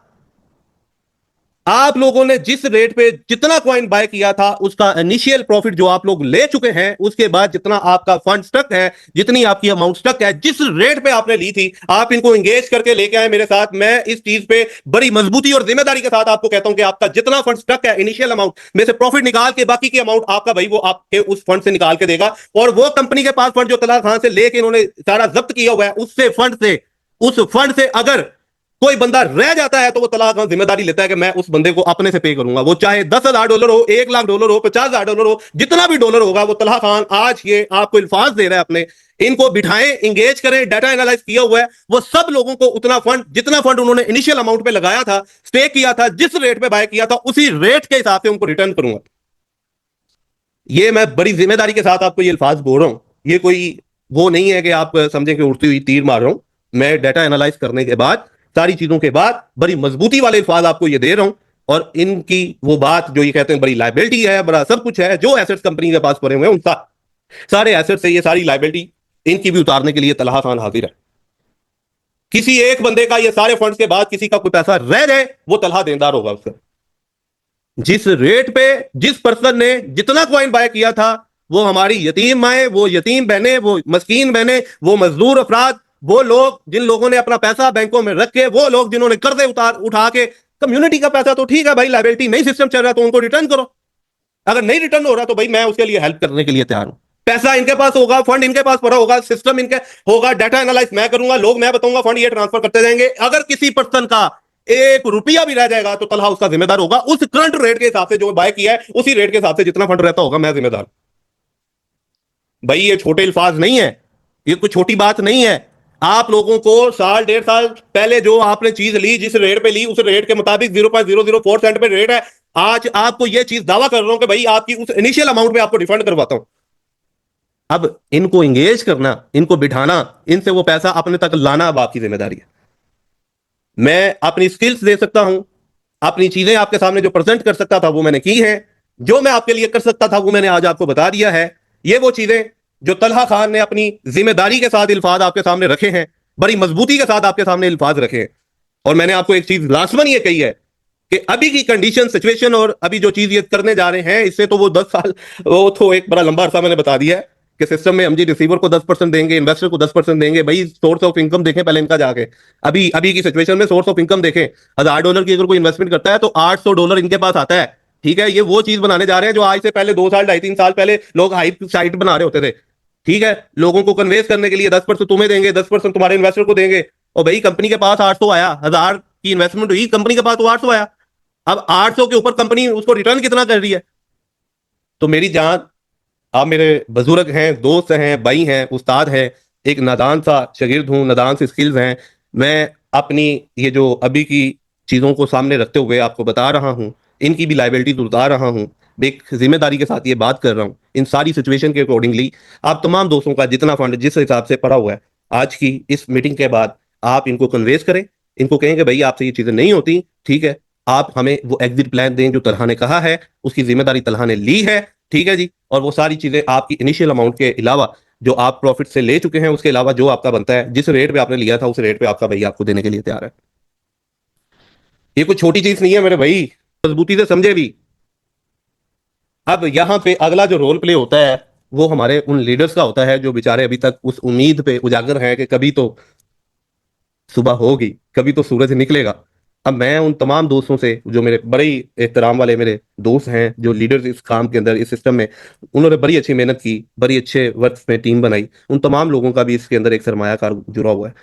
आप लोगों ने जिस रेट पे जितना कॉइन बाय किया था उसका इनिशियल प्रॉफिट जो आप लोग ले चुके हैं, उसके बाद जितना आपका फंड स्टक है, जितनी आपकी अमाउंट स्टक है, जिस रेट पे आपने ली थी, आप इनको एंगेज करके लेके आए मेरे साथ। मैं इस चीज पे बड़ी मजबूती और जिम्मेदारी के साथ आपको कहता हूं कि आपका जितना फंड स्टक है, इनिशियल अमाउंट में से प्रॉफिट निकाल के बाकी की अमाउंट आपका भाई वो आपके उस फंड से निकाल के देगा। और वो कंपनी के पास फंड जो तलहा खान से लेके इन्होंने सारा जब्त किया हुआ है, उससे फंड से, उस फंड से अगर कोई बंदा रह जाता है तो वो तलाक खान जिम्मेदारी लेता है कि मैं उस बंदे को अपने से पे करूंगा। वो चाहे $10,000 हो, $1 लाख हो, $50,000 हो, जितना भी डॉलर होगा, वो तलाक खान आज ये आपको इल्फाज दे रहा है अपने। इनको बिठाएं, इंगेज करें, डाटा एनालाइज किया हुआ है, वो सब लोगों को उतना फंड, जितना फंड उन्होंने इनिशियल अमाउंट पे लगाया था, स्टेक किया था, जिस रेट पे बाय किया था, उसी रेट के हिसाब से उनको रिटर्न करूंगा। ये मैं बड़ी जिम्मेदारी के साथ आपको ये अल्फाज बोल रहा हूं। ये कोई वो नहीं है कि आप समझें कि उड़ती हुई तीर मार रहा हूं। मैं डाटा एनालाइज करने के बाद, सारी चीजों के बाद, बड़ी मजबूती वाले अल्फाज आपको ये दे रहा हूं। और इनकी वो बात जो ये कहते हैं बड़ी लाइबिलिटी है, बड़ा सब कुछ है, जो एसेट्स कंपनी के पास पड़े हुए हैं, उन सारे एसेट से ये सारी लाइबिलिटी इनकी भी उतारने के लिए तलहा खान हाजिर है। किसी एक बंदे का ये सारे फंड्स के बाद किसी का कोई पैसा रह जाए, वो तलहा देनदार होगा उसका। जिस रेट पे जिस पर्सन ने जितना कॉइन बाय किया था, वो हमारी यतीम माए, वो यतीम बहनें, वो मस्कीन बहनें, वो मजदूर अफराद, वो लोग जिन लोगों ने अपना पैसा बैंकों में रख के, वो लोग जिन्होंने कर्जे उठा के, कम्युनिटी का पैसा तो ठीक है भाई, लाइबिलिटी नहीं सिस्टम चल रहा तो उनको रिटर्न करो। अगर नहीं रिटर्न हो रहा तो भाई मैं उसके लिए हेल्प करने के लिए तैयार हूं। पैसा इनके पास होगा, फंड इनके पास पड़ा होगा, सिस्टम इनके होगा, डाटा एनालाइज मैं करूंगा, लोग मैं बताऊंगा, फंड ये ट्रांसफर करते जाएंगे। अगर किसी पर्सन का ₹1 भी रह जाएगा तो तलहा उसका जिम्मेदार होगा। उस करंट रेट के हिसाब से जो बाय किया है, उसी रेट के हिसाब से जितना फंड रहता होगा, मैं जिम्मेदार। भाई ये छोटे अल्फाज नहीं है, ये कोई छोटी बात नहीं है। आप लोगों को साल 1.5 साल पहले जो आपने चीज ली, जिस रेट पे ली, उस रेट के मुताबिक 0.004 सेंट पे रेट है। आज आपको यह चीज दावा कर रहा हूं कि भाई आपकी उस इनिशियल अमाउंट पे आपको रिफंड करवाता हूं। अब इनको एंगेज करना, इनको बिठाना, इनसे वो पैसा अपने तक लाना अब आपकी जिम्मेदारी है। मैं अपनी स्किल्स दे सकता हूं, अपनी चीजें आपके सामने जो प्रेजेंट कर सकता था वो मैंने की है, जो मैं आपके लिए कर सकता था वो मैंने आज आपको बता दिया है। ये वो चीजें जो तलहा खान ने अपनी जिम्मेदारी के साथ अल्फाज आपके सामने रखे हैं, बड़ी मजबूती के साथ आपके सामने अल्फाज रखे हैं। और मैंने आपको एक चीज लाजमन ये कही है कि अभी की कंडीशन सिचुएशन और अभी जो चीज ये करने जा रहे हैं, इससे तो वो 10 साल, वो तो एक बड़ा लंबा अरसा मैंने बता दिया है कि सिस्टम में हम जी रिसीवर को 10% देंगे, इन्वेस्टर को 10% देंगे। भाई सोर्स ऑफ इनकम देखें पहले इनका जाके, अभी अभी की सिचुएशन में सोर्स ऑफ इनकम देखें। $1000 की अगर कोई इन्वेस्टमेंट करता है तो $800 इनके पास आता है। ठीक है, ये वो चीज बनाने जा रहे हैं जो आज से पहले 2 साल 2.5 3 साल पहले लोग हाइप साइट बना रहे होते थे। ठीक है, लोगों को कन्वेंस करने के लिए 10% तुम्हें देंगे, 10% तुम्हारे इन्वेस्टर को देंगे। और भाई कंपनी के पास 800 आया, 1000 की इन्वेस्टमेंट हुई, कंपनी के पास तो 800 आया। अब 800 के ऊपर कंपनी उसको रिटर्न कितना कर रही है? तो मेरी जान, आप मेरे बुजुर्ग हैं, दोस्त हैं, भाई हैं, उस्ताद हैं, एक नादान सा शागिर्द हूं, नादान सी स्किल्स हैं। मैं अपनी ये जो अभी की चीजों को सामने रखते हुए आपको बता रहा हूं, इनकी भी लाइबिलिटीज उतार रहा हूं, एक जिम्मेदारी के साथ ये बात कर रहा हूं। इन सारी सिचुएशन के अकॉर्डिंगली आप तमाम दोस्तों का जितना फंड जिस हिसाब से पड़ा हुआ है, आज की इस मीटिंग के बाद आप इनको कन्वेस करें, इनको कहें कि भाई आपसे ये चीजें नहीं होती। ठीक है, आप हमें वो एग्जिट प्लान दें जो तलहा ने कहा है, उसकी जिम्मेदारी तलहा ने ली है। ठीक है जी, और वो सारी चीजें आपकी इनिशियल अमाउंट के अलावा जो आप प्रॉफिट से ले चुके हैं, उसके अलावा जो आपका बनता है, जिस रेट पे आपने लिया था उस रेट पे आपका भाई आपको देने के लिए तैयार है। ये कोई छोटी चीज नहीं है मेरे भाई, मजबूती से समझे भी। अब यहां पे अगला जो रोल प्ले होता है वो हमारे उन लीडर्स का होता है जो बेचारे अभी तक उस उम्मीद पे उजागर हैं कि कभी तो सुबह होगी, कभी तो सूरज निकलेगा। अब मैं उन तमाम दोस्तों से जो मेरे बड़े ही एहतराम वाले मेरे दोस्त हैं, जो लीडर्स इस काम के अंदर इस सिस्टम में, उन्होंने बड़ी अच्छी मेहनत की, बड़ी अच्छे वर्क में टीम बनाई, उन तमाम लोगों का भी इसके अंदर एक सरमायाकार जुड़ा हुआ है।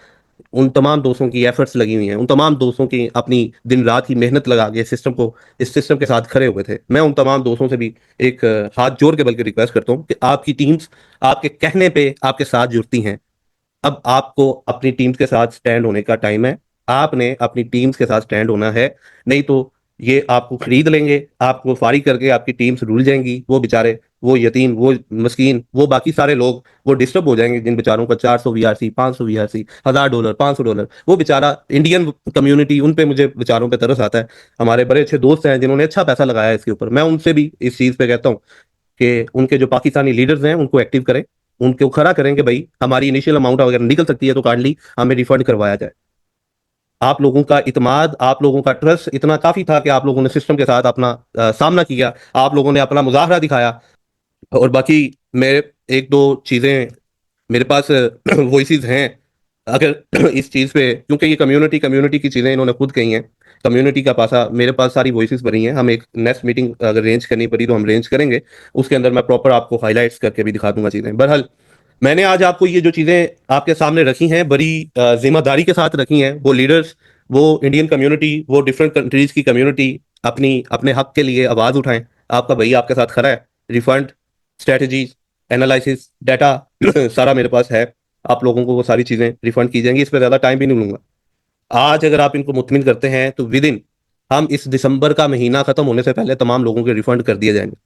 उन तमाम दोस्तों की एफर्ट्स लगी हुई हैं, उन तमाम दोस्तों की अपनी दिन रात की मेहनत लगा के सिस्टम को, इस सिस्टम के साथ खड़े हुए थे। मैं उन तमाम दोस्तों से भी एक हाथ जोड़ के बल्कि रिक्वेस्ट करता हूँ कि आपकी टीम्स आपके कहने पे आपके साथ जुड़ती हैं। अब आपको अपनी टीम्स के साथ स्टैंड होने का टाइम है। आपने अपनी टीम्स के साथ स्टैंड होना है, नहीं तो ये आपको खरीद लेंगे, आपको फारिग करके आपकी टीम्स रुल जाएंगी। वो बेचारे, वो यतीम, वो मस्कीन, वो बाकी सारे लोग वो डिस्टर्ब हो जाएंगे, जिन बेचारों का 400 वीआरसी, 500 वीआरसी, $1000, $500, वो बेचारा इंडियन कम्युनिटी, उन पे मुझे बेचारों पे तरस आता है। हमारे बड़े अच्छे दोस्त हैं जिन्होंने अच्छा पैसा लगाया है इसके ऊपर, मैं उनसे भी इस चीज पे कहता हूँ कि उनके जो पाकिस्तानी लीडर्स हैं उनको एक्टिव करें, उनको खड़ा करें कि भाई हमारी इनिशियल अमाउंट अगर निकल सकती है तो काइंडली हमें रिफंड करवाया जाए। आप लोगों का इतमाद, आप लोगों का ट्रस्ट इतना काफी था कि आप लोगों ने सिस्टम के साथ अपना सामना किया, आप लोगों ने अपना मुजाहरा दिखाया। और बाकी मेरे एक दो चीजें मेरे पास वॉइसेस हैं अगर इस चीज पे, क्योंकि ये कम्युनिटी कम्युनिटी की चीजें इन्होंने खुद कही हैं, कम्युनिटी का पासा मेरे पास सारी वॉइसेस भरी हैं। हम एक नेक्स्ट मीटिंग अगर अरेंज करनी पड़ी तो हम अरेंज करेंगे, उसके अंदर मैं प्रॉपर आपको हाईलाइट्स करके भी दिखा दूंगा चीजें। बहरहाल मैंने आज आपको ये जो चीजें आपके सामने रखी हैं बड़ी जिम्मेदारी के साथ रखी हैं। वो लीडर्स, वो इंडियन कम्युनिटी, वो डिफरेंट कंट्रीज की कम्युनिटी अपनी अपने हक के लिए आवाज उठाएं। आपका भाई आपके साथ खड़ा है। रिफंड स्ट्रेटजीज, एनालिसिस, डाटा सारा मेरे पास है। आप लोगों को वो सारी चीजें रिफंड की जाएंगी, इस पर ज्यादा टाइम भी नहीं लूंगा। आज अगर आप इनको मुतमिन करते हैं तो विद इन हम इस दिसंबर का महीना खत्म होने से पहले तमाम लोगों के रिफंड कर दिए जाएंगे।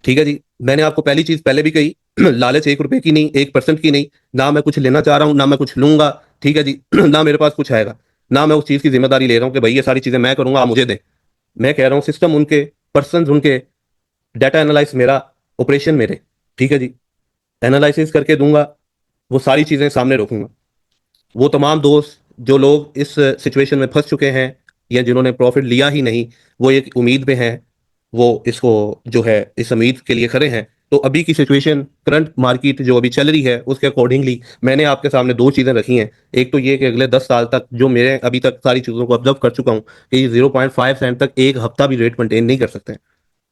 ठीक है जी, मैंने आपको पहली चीज पहले भी कही, लालच 1 रुपए की नहीं, 1% की नहीं। ना मैं कुछ लेना चाह रहा हूं, ना मैं कुछ लूंगा। ठीक है जी, ना मेरे पास कुछ आएगा, ना मैं उस चीज की जिम्मेदारी ले रहा हूं कि भाई ये सारी चीजें मैं करूंगा आप मुझे दें। मैं कह रहा हूं सिस्टम उनके, पर्सन उनके, डाटा एनालाइज मेरा, ऑपरेशन मेरे। ठीक है जी, एनालिसिस करके दूंगा, वो सारी चीजें सामने रखूंगा। वो तमाम दोस्त जो लोग इस सिचुएशन में फंस चुके हैं या जिन्होंने प्रॉफिट लिया ही नहीं, वो एक उम्मीद पे हैं, वो इसको जो है इस उम्मीद के लिए खड़े हैं। तो अभी की सिचुएशन, करंट मार्केट जो अभी चल रही है उसके अकॉर्डिंगली मैंने आपके सामने दो चीजें रखी हैं। एक तो ये कि अगले 10 साल तक जो मेरे अभी तक सारी चीजों को ऑब्जर्व कर चुका हूँ कि ये 0.5 सेंट तक एक हफ्ता भी रेट मेंटेन नहीं कर सकते हैं।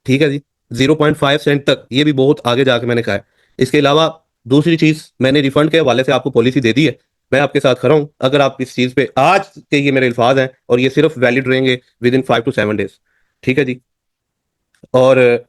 ठीक है जी, 0.5 सेंट तक, ये भी बहुत आगे जाके मैंने कहा है। इसके अलावा दूसरी चीज, मैंने रिफंड के हवाले से आपको पॉलिसी दे दी है। मैं आपके साथ खड़ा हूं, अगर आप इस चीज पे, आज के ये मेरे अल्फाज हैं और ये सिर्फ वैलिड रहेंगे विद इन 5 to 7 डेज। ठीक है जी, और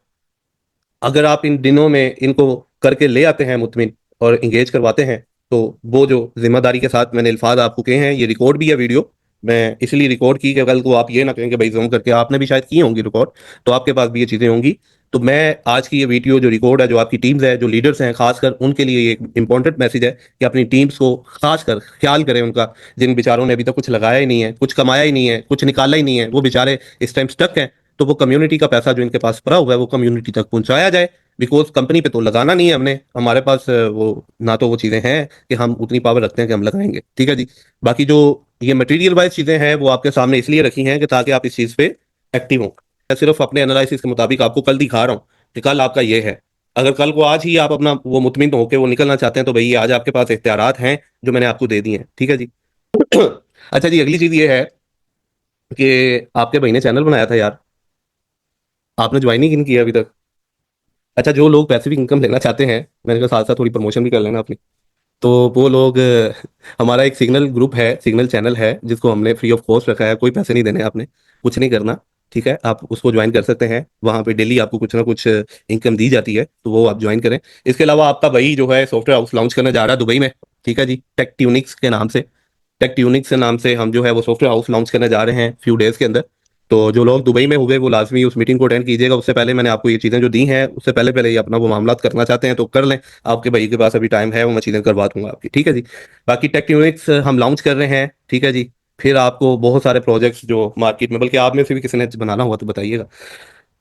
अगर आप इन दिनों में इनको करके ले आते हैं मुतमिन और इंगेज करवाते हैं, तो वो जो जिम्मेदारी के साथ मैंने अल्फाज आपको कहे हैं, ये रिकॉर्ड भी है वीडियो, मैं इसलिए रिकॉर्ड की कि कल को आप ये ना कहें कि भाई जूम करके, आपने भी शायद की होंगी रिकॉर्ड, तो आपके पास भी ये चीज़ें होंगी। तो मैं आज की ये वीडियो जो रिकॉर्ड है, जो आपकी टीम्स है, जो लीडर्स हैं, खासकर उनके लिए ये एक इंपॉर्टेंट मैसेज है कि अपनी टीम्स को खासकर ख्याल करें उनका, जिन बेचारों ने अभी तक कुछ लगाया ही नहीं है, कुछ कमाया ही नहीं है, कुछ निकाला ही नहीं है, वो बेचारे इस टाइम स्टक हैं। तो वो कम्युनिटी का पैसा जो इनके पास पड़ा हुआ है वो कम्युनिटी तक पहुंचाया जाए। बिकॉज कंपनी पे तो लगाना नहीं है हमने, हमारे पास वो ना तो वो चीज़ें हैं कि हम उतनी पावर रखते हैं कि हम लगाएंगे, ठीक है जी। बाकी जो ये मटेरियल वाइज चीज़ें हैं वो आपके सामने इसलिए रखी हैं कि ताकि आप इस चीज़ पे एक्टिव हो। मैं सिर्फ अपने एनालिसिस के मुताबिक आपको कल दिखा रहा हूँ कि कल आपका ये है। अगर कल को आज ही आप अपना वो मुतमिन होकर वो निकलना चाहते हैं तो भाई आज आपके पास इख्तियारात हैं जो मैंने आपको दे दिए हैं, ठीक है जी। अच्छा जी, अगली चीज़ ये है कि आपके भाई ने चैनल बनाया था यार, आपने ज्वाइन ही नहीं किया अभी तक। अच्छा, जो लोग पैसिव इनकम लेना चाहते हैं, मैंने कहा साथ साथ थोड़ी प्रमोशन भी कर लेना अपनी। तो वो लोग हमारा एक सिग्नल ग्रुप है, सिग्नल चैनल है जिसको हमने फ्री ऑफ कॉस्ट रखा है, कोई पैसे नहीं देने आपने, कुछ नहीं करना, ठीक है। आप उसको ज्वाइन कर सकते हैं, वहाँ पे डेली आपको कुछ ना कुछ इनकम दी जाती है, तो वो आप ज्वाइन करें। इसके अलावा आपका भाई जो है सॉफ्टवेयर हाउस लॉन्च करने जा रहा है दुबई में, ठीक है जी, टेक ट्यूनिक्स के नाम से। टेक ट्यूनिक्स के नाम से हम जो है वो सॉफ्टवेयर हाउस लॉन्च करने जा रहे हैं फ्यू डेज के अंदर। तो जो लोग दुबई में हुए वो लाजमी उस मीटिंग को अटेंड कीजिएगा। उससे पहले मैंने आपको ये चीज़ें जो दी हैं उससे पहले पहले ही अपना वो मामला करना चाहते हैं तो कर लें। आपके भाई के पास अभी टाइम है, वो मैं चीज़ें करवा दूंगा आपकी, ठीक है जी। बाकी टेक्ट्यूनिक्स हम लॉन्च कर रहे हैं, ठीक है जी। फिर आपको बहुत सारे प्रोजेक्ट्स जो मार्केट में, बल्कि आप में से भी किसी ने बनाना हुआ तो बताइएगा,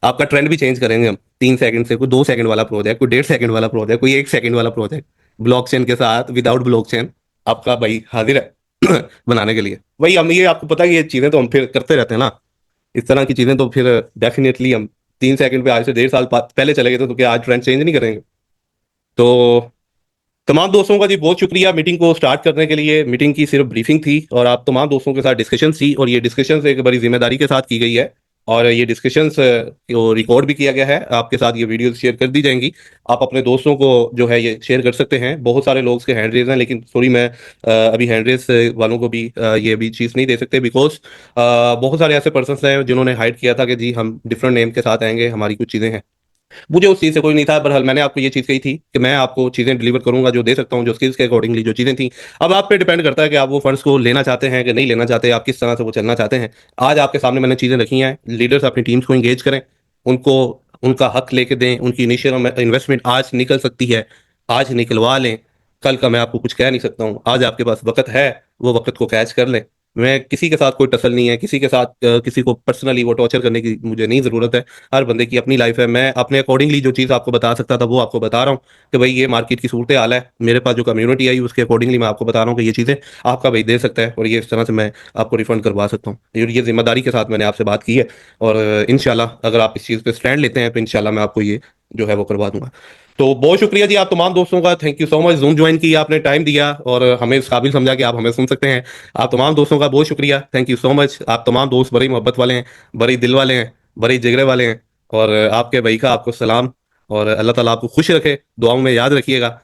आपका ट्रेंड भी चेंज करेंगे हम। 3 सेकंड से कोई 2 सेकंड वाला प्रोजेक्ट, कोई 1.5 सेकंड वाला प्रोजेक्ट, कोई 1 सेकंड वाला प्रोजेक्ट, ब्लॉकचेन के साथ, विदाउट ब्लॉकचेन, आपका भाई हाजिर है बनाने के लिए। वही हम, ये आपको पता है कि ये चीजें तो हम फिर करते रहते हैं ना, इस तरह की चीजें तो फिर डेफिनेटली हम 3 सेकंड पे आज से 1.5 साल पहले चले गए तो क्या आज ट्रेंड चेंज नहीं करेंगे? तो तमाम दोस्तों का जी बहुत शुक्रिया मीटिंग को स्टार्ट करने के लिए। मीटिंग की सिर्फ ब्रीफिंग थी और आप तमाम दोस्तों के साथ डिस्कशन थी, और ये डिस्कशंस एक बड़ी जिम्मेदारी के साथ की गई है। और ये डिस्कशंस को रिकॉर्ड भी किया गया है, आपके साथ ये वीडियो शेयर कर दी जाएंगी। आप अपने दोस्तों को जो है ये शेयर कर सकते हैं। बहुत सारे लोग के हैंड रेज हैं, लेकिन सॉरी मैं अभी हैंड रेज वालों को भी ये भी चीज़ नहीं दे सकते, बिकॉज बहुत सारे ऐसे पर्सन हैं जिन्होंने हाइड किया था कि जी हम डिफरेंट नेम के साथ आएंगे, हमारी कुछ चीज़ें हैं। मुझे उस चीज़ से कोई नहीं था, बहरहाल मैंने आपको ये चीज़ कही थी कि मैं आपको चीज़ें डिलीवर करूंगा जो दे सकता हूँ, जो स्किल्स के अकॉर्डिंगली जो चीज़ें थी। अब आप पे डिपेंड करता है कि आप वो फंड्स को लेना चाहते हैं कि नहीं लेना चाहते, आप किस तरह से वो चलना चाहते हैं। आज आपके सामने मैंने चीज़ें रखी हैं, लीडर्स अपनी टीम्स को इंगेज करें, उनको उनका हक लेके दें। उनकी इनिशियल इन्वेस्टमेंट आज निकल सकती है, आज निकलवा लें। कल का मैं आपको कुछ कह नहीं सकता हूँ, आज आपके पास वक्त है, वो वक्त को कैच कर लें। मैं किसी के साथ कोई टसल नहीं है, किसी के साथ किसी को पर्सनली वो टॉर्चर करने की मुझे नहीं ज़रूरत है। हर बंदे की अपनी लाइफ है, मैं अपने अकॉर्डिंगली जो चीज़ आपको बता सकता था वो आपको बता रहा हूँ कि भाई ये मार्केट की सूरत हाल है। मेरे पास जो कम्युनिटी आई उसके अकॉर्डिंगली मैं आपको बता रहा हूँ कि ये चीज़ें आपका भाई दे सकता है, और ये इस तरह से मैं आपको रिफंड करवा सकता हूँ। ये जिम्मेदारी के साथ मैंने आपसे बात की है, और इंशाल्लाह अगर आप इस चीज़ पे स्टैंड लेते हैं तो इंशाल्लाह मैं आपको ये जो है वो करवा दूंगा। तो बहुत शुक्रिया जी आप तमाम दोस्तों का, thank you so much. Zoom join किया आपने, टाइम दिया और हमें इस काबिल समझा कि आप हमें सुन सकते हैं। आप तमाम दोस्तों का बहुत शुक्रिया, थैंक यू सो मच। आप तमाम दोस्त बड़ी मोहब्बत वाले हैं, बड़ी दिल वाले हैं, बड़ी जिगरे वाले हैं। और आपके भाई का आपको सलाम, और अल्लाह ताला आपको खुश रखे, दुआओं में याद रखिएगा।